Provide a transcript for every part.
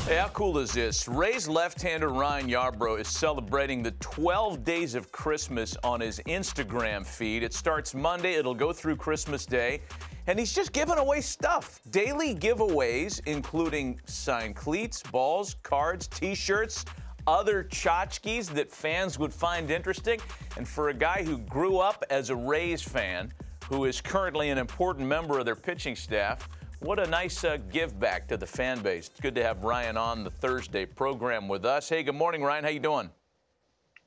Hey, how cool is this? Rays left-hander Ryan Yarbrough is celebrating the 12 days of Christmas on his Instagram feed. It starts Monday. It'll go through Christmas Day. And he's just giving away stuff. Daily giveaways, including signed cleats, balls, cards, T-shirts, other tchotchkes that fans would find interesting. And for a guy who grew up as a Rays fan, who is currently an important member of their pitching staff, what a nice give back to the fan base. It's good to have Ryan on the Thursday program with us. Hey, good morning, Ryan. How you doing?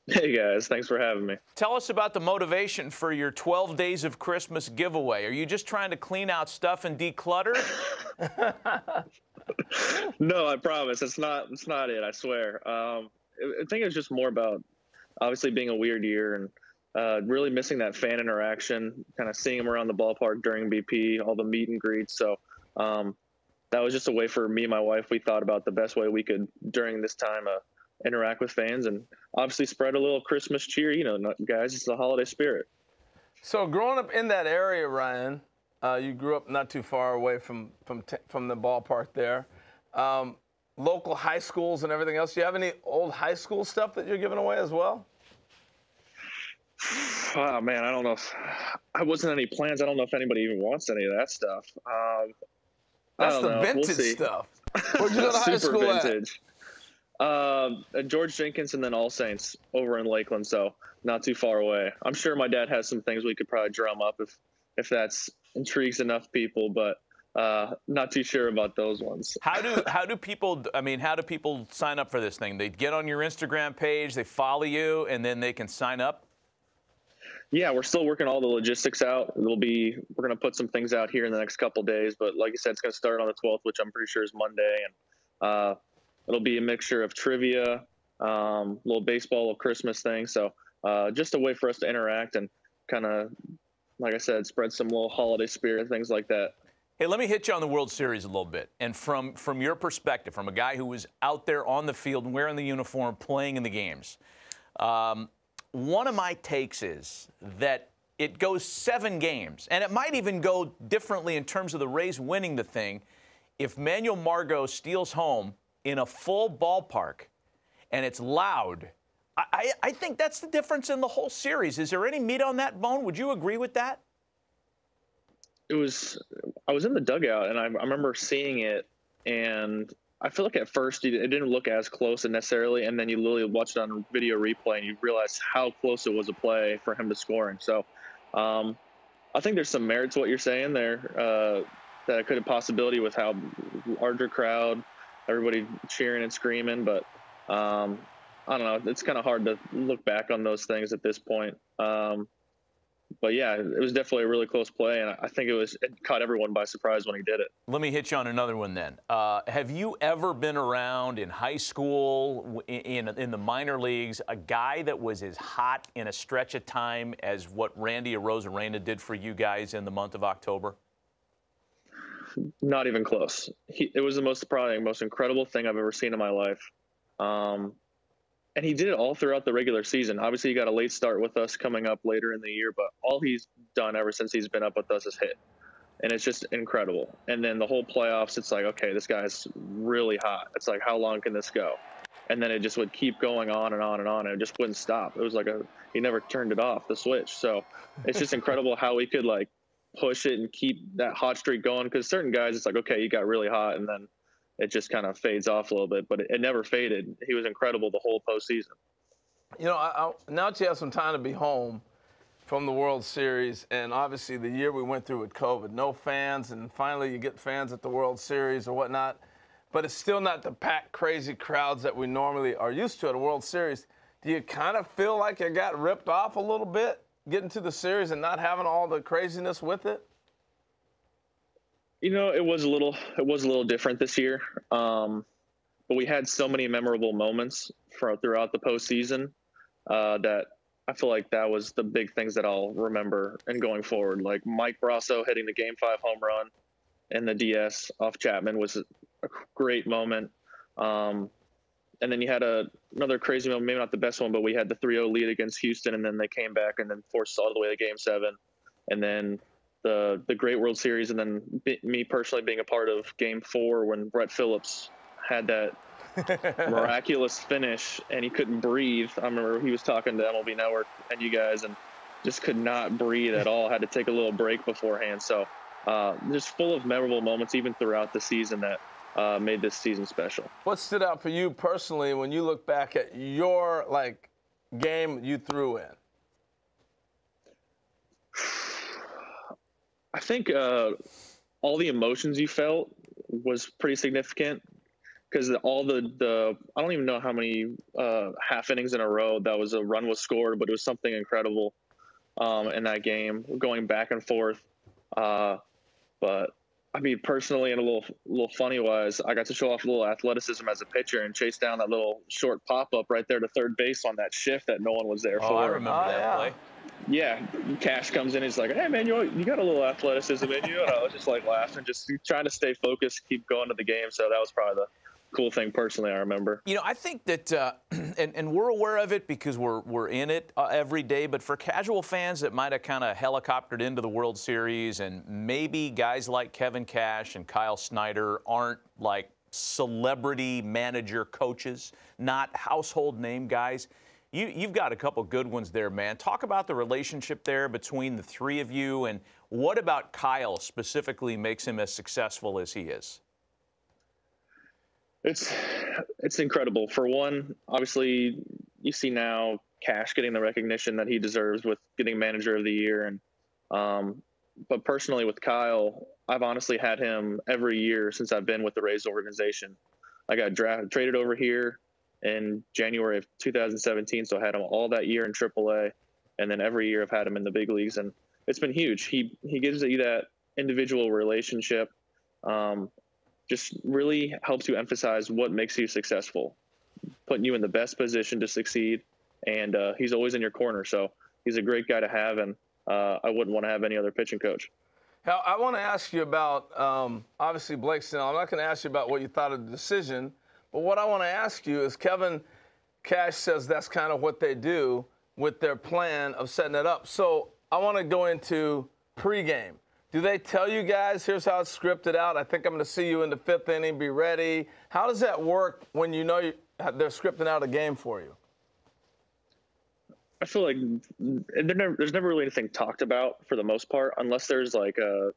Hey, guys. Thanks for having me. Tell us about the motivation for your 12 Days of Christmas giveaway. Are you just trying to clean out stuff and declutter? No, I promise. It's not it, I swear. I think it's just more about obviously being a weird year and really missing that fan interaction, kind of seeing them around the ballpark during BP, all the meet and greets. So that was just a way for me and my wife. We thought about the best way we could during this time interact with fans and obviously spread a little Christmas cheer. You know, guys, it's the holiday spirit. So growing up in that area, Ryan, you grew up not too far away from the ballpark there. Local high schools and everything else. Do you have any old high school stuff that you're giving away as well? Oh, man, I don't know if I wasn't any plans. I don't know if anybody even wants any of that stuff. That's the vintage stuff. Where'd you go to high school vintage. At George Jenkins and then All Saints over in Lakeland, so not too far away. I'm sure my dad has some things we could probably drum up if that's intrigues enough people, but not too sure about those ones. How do people sign up for this thing? They get on your Instagram page, they follow you, and then they can sign up? Yeah, we're still working all the logistics out. We're going to put some things out here in the next couple of days, but like you said, it's going to start on the 12th, which I'm pretty sure is Monday, and it'll be a mixture of trivia, little baseball, little Christmas thing. So just a way for us to interact and kind of, like I said, spread some little holiday spirit, things like that. Hey, let me hit you on the World Series a little bit. And from your perspective, from a guy who was out there on the field wearing the uniform, playing in the games, one of my takes is that it goes 7 games, and it might even go differently in terms of the Rays winning the thing if Manuel Margot steals home in a full ballpark and it's loud. I think that's the difference in the whole series. Is there any meat on that bone? Would you agree with that? I was in the dugout, and I remember seeing it, and I feel like at first it didn't look as close necessarily, and then you literally watch it on video replay, and you realize how close it was a play for him to scoring. So I think there's some merit to what you're saying there, that it could have possibility with how larger crowd, everybody cheering and screaming, but I don't know. It's kind of hard to look back on those things at this point. But yeah, it was definitely a really close play, and I think it caught everyone by surprise when he did it. Let me hit you on another one then. Have you ever been around in high school, in the minor leagues, a guy that was as hot in a stretch of time as what Randy Arozarena did for you guys in the month of October? Not even close. It was probably the most incredible thing I've ever seen in my life. And he did it all throughout the regular season. Obviously, he got a late start with us coming up later in the year, but all he's done ever since he's been up with us is hit. And it's just incredible. And then the whole playoffs, it's like, okay, this guy's really hot. It's like, how long can this go? And then it just would keep going on and on and on, and it just wouldn't stop. It was like he never turned it off, the switch. So it's just incredible how he could, like, push it and keep that hot streak going, because certain guys, it's like, okay, you got really hot, and then it just kind of fades off a little bit, but it never faded. He was incredible the whole postseason. You know, now that you have some time to be home from the World Series, and obviously the year we went through with COVID, no fans, and finally you get fans at the World Series or whatnot, but it's still not the packed, crazy crowds that we normally are used to at a World Series. Do you kind of feel like you got ripped off a little bit getting to the series and not having all the craziness with it? You know, it was a little different this year, but we had so many memorable moments throughout the postseason that I feel like that was the big things that I'll remember and going forward. Like Mike Brasso hitting the Game 5 home run and the DS off Chapman was a great moment. And then you had another crazy moment, maybe not the best one, but we had the 3-0 lead against Houston, and then they came back and then forced all the way to Game 7. And then the great World Series, and then me personally being a part of Game 4 when Brett Phillips had that miraculous finish, and he couldn't breathe. I remember he was talking to MLB Network and you guys, and just could not breathe at all. Had to take a little break beforehand. So just full of memorable moments, even throughout the season, that made this season special. What stood out for you personally when you look back at your game you threw in? I think all the emotions you felt was pretty significant, because all the I don't even know how many half innings in a row that was a run was scored, but it was something incredible in that game, going back and forth. But I mean, personally, and a little funny wise, I got to show off a little athleticism as a pitcher and chase down that little short pop up right there to third base on that shift that no one was there for. I remember that play. Yeah, Cash comes in. He's like, "Hey man, you got a little athleticism in you," and I was just like laughing, just trying to stay focused, keep going to the game. So that was probably the cool thing personally I remember. You know, I think that, and we're aware of it because we're in it every day, but for casual fans that might have kind of helicoptered into the World Series, and maybe guys like Kevin Cash and Kyle Snyder aren't like celebrity manager coaches, not household name guys. You've got a couple good ones there, man. Talk about the relationship there between the three of you, and what about Kyle specifically makes him as successful as he is? It's incredible. For one, obviously, you see now Cash getting the recognition that he deserves with getting Manager of the Year, and but personally with Kyle, I've honestly had him every year since I've been with the Rays organization. I got traded over here in January of 2017, so I had him all that year in AAA, and then every year I've had him in the big leagues, and it's been huge. He gives you that individual relationship. Just really helps you emphasize what makes you successful, putting you in the best position to succeed, and he's always in your corner. So he's a great guy to have, and I wouldn't want to have any other pitching coach. Now, I want to ask you about, obviously, Blake Snell. I'm not going to ask you about what you thought of the decision, but what I want to ask you is Kevin Cash says that's kind of what they do with their plan of setting it up. So I want to go into pregame. Do they tell you guys, here's how it's scripted out? I think I'm going to see you in the fifth inning. Be ready. How does that work when you know they're scripting out a game for you? I feel like there's never really anything talked about for the most part, unless there's like a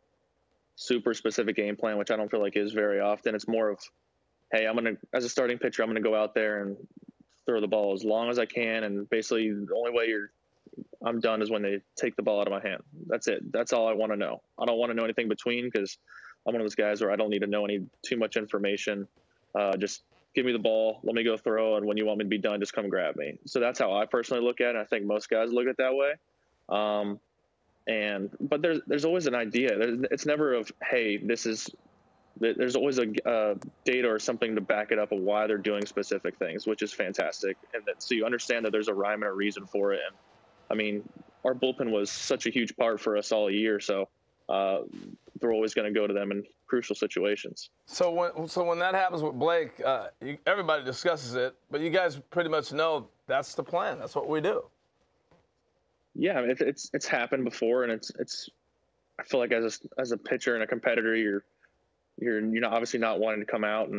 super specific game plan, which I don't feel like is very often. It's more of, hey, as a starting pitcher, I'm going to go out there and throw the ball as long as I can. And basically the only way I'm done is when they take the ball out of my hand. That's it. That's all I want to know. I don't want to know anything between, because I'm one of those guys where I don't need to know too much information. Just give me the ball, let me go throw, and when you want me to be done, just come grab me. So that's how I personally look at it. I think most guys look at it that way. But there's always an idea. It's never of, hey, there's always a data or something to back it up of why they're doing specific things, which is fantastic. And so you understand that there's a rhyme and a reason for it. And I mean, our bullpen was such a huge part for us all year, so they're always going to go to them in crucial situations. So when that happens with Blake, everybody discusses it, but you guys pretty much know that's the plan. That's what we do. Yeah, it's happened before, and it's. I feel like as a pitcher and a competitor, you're not obviously not wanting to come out,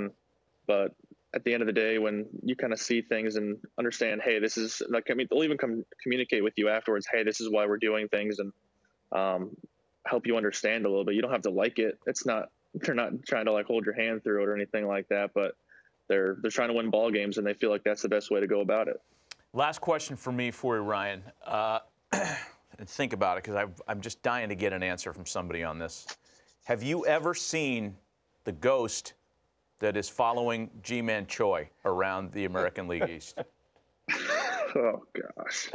but at the end of the day, when you kind of see things and understand, hey, this is like, I mean, they'll even communicate with you afterwards. Hey, this is why we're doing things, and help you understand a little bit. You don't have to like it. They're not trying to like hold your hand through it or anything like that, but they're trying to win ball games, and they feel like that's the best way to go about it. Last question for me for you, Ryan. Think about it, because I'm just dying to get an answer from somebody on this. Have you ever seen the ghost that is following G-Man Choi around the American League East? Oh, gosh.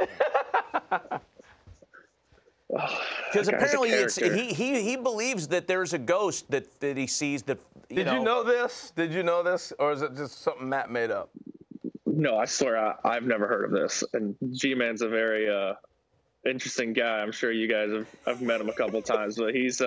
Because apparently he believes that there's a ghost that he sees that, Did you know this? Did you know this? Or is it just something Matt made up? No, I swear I've never heard of this. And G-Man's a very interesting guy. I'm sure you guys have met him a couple times, but he's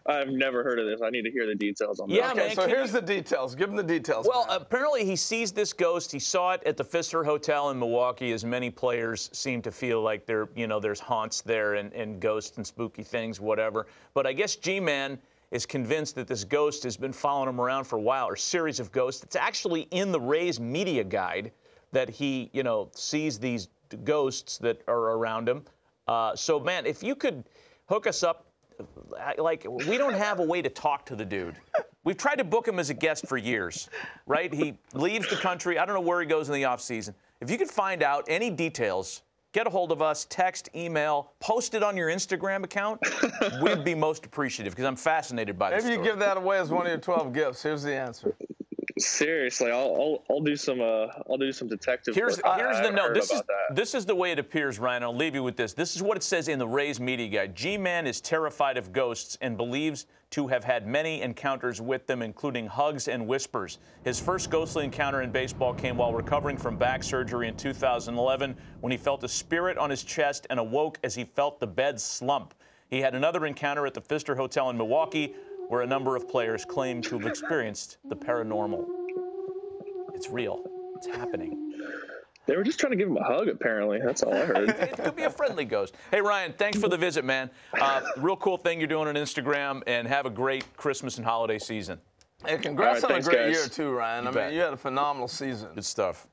I've never heard of this. I need to hear the details on that. Yeah, okay, man, so here's the details. Give him the details. Well, man. Apparently he sees this ghost. He saw it at the Pfister Hotel in Milwaukee, as many players seem to feel like there's haunts there and ghosts and spooky things, whatever. But I guess G-Man is convinced that this ghost has been following him around for a while, or series of ghosts. It's actually in the Rays media guide that he, sees these ghosts that are around him. So, man, if you could hook us up, like, we don't have a way to talk to the dude. We've tried to book him as a guest for years, right? He leaves the country. I don't know where he goes in the offseason. If you could find out any details, get a hold of us, text, email, post it on your Instagram account. We'd be most appreciative because I'm fascinated by this Maybe story. you give that away as one of your 12 gifts. Here's the answer. Seriously, I'll do some detective. Here's the note. That. This is the way it appears, Ryan. I'll leave you with this. This is what it says in the Rays media guide. G-Man is terrified of ghosts and believes to have had many encounters with them, including hugs and whispers. His first ghostly encounter in baseball came while recovering from back surgery in 2011, when he felt a spirit on his chest and awoke as he felt the bed slump. He had another encounter at the Pfister Hotel in Milwaukee, where a number of players claim to have experienced the paranormal. It's real. It's happening. They were just trying to give him a hug, apparently. That's all I heard. It could be a friendly ghost. Hey, Ryan, thanks for the visit, man. Real cool thing you're doing on Instagram, and have a great Christmas and holiday season. Hey, congrats All right, on thanks, a great guys. year, too, Ryan. I bet. mean, you had a phenomenal season. Good stuff.